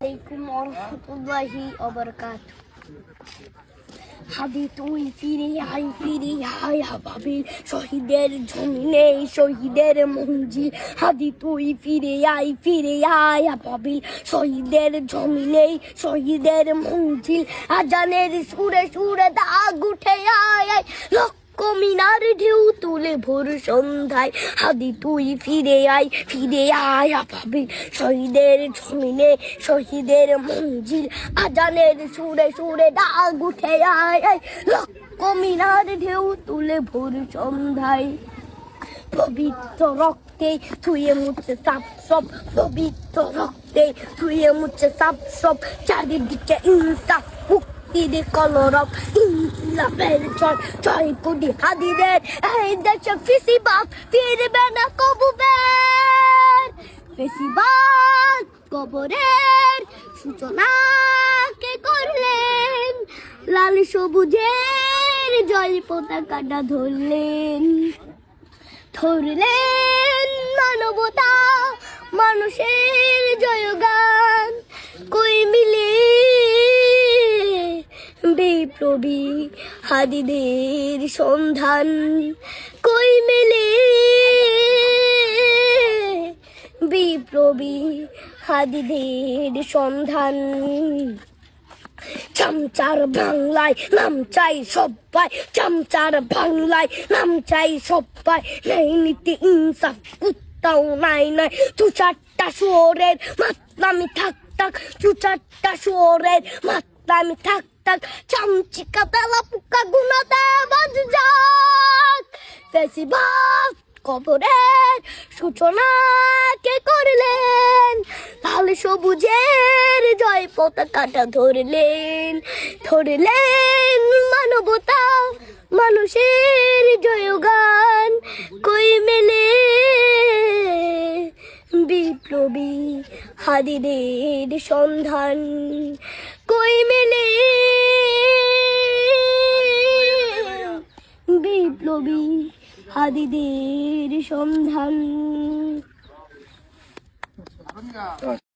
আলাইকুম ওরহমাতুল্লাহি ওয়াবারাকাতুহু। হাদি তুই ফিরে আয় হাবিল শহীদের জমিনে শহীদের মঞ্জিল। হাদি তুই ফিরে আয় হাবিল শহীদের জমিনে শহীদের মঞ্জিল। আজানের সুরে সুরে দাগ উঠে আয় মিনার ঢেউ তুলে ভোর সন্ধ্যায়। হাদি তুই ফিরে আয় হাবিল শহীদের জমিনে শহীদের মঞ্জিল। আজানের সুরে সুরে দাগ উঠে আয় লক্ষ মিনার ঢেউ তুলে ভোর সন্ধ্যায়। পবিত্র রক্তে ধুয়ে মুছে সাপ সব, পবিত্র রক্তে ধুয়ে মুছে সাপ সব। চারিদিকে ইনসাফ মুক্তির কলরব, ইনকিলাবের জয় কোটি হাদিদের। এই দেশে ফেসিবাদ ফিরবে না কবু বের। ফেসিবাদ কবরের সূচনা কে করলেন? লাল সবুজের জয় পতাকাটা ধরলেন মানবতা মানুষের জয়গান। কই মিলে বিপ্লবী হাদিদের সন্ধান? কই মিলে বিপ্লবী হাদিদের সন্ধান? চামচার বাংলায় নাম চাই সবাই, চামচার বাংলায় নাম চাই সবাই। নাই নীতি ইনসাফ কুত্তাও নাই দু চারটা শুয়োরের মাতলামি থাক দু চারটা শুয়োরের মাতলামি থাক চামচিকা তেলা পোকা গুনাতে বাজ যাক। ফেসিবাদ কবরের সূচনা কে করলেন? লাল সবুজের জয় পতাকাটা ধরলেন মানবতা মানুষের জয়গান। কই মেলে বিপ্লবী হাদিদের সন্ধান? কই মেলে বিপ্লবী হাদিদের সন্ধান?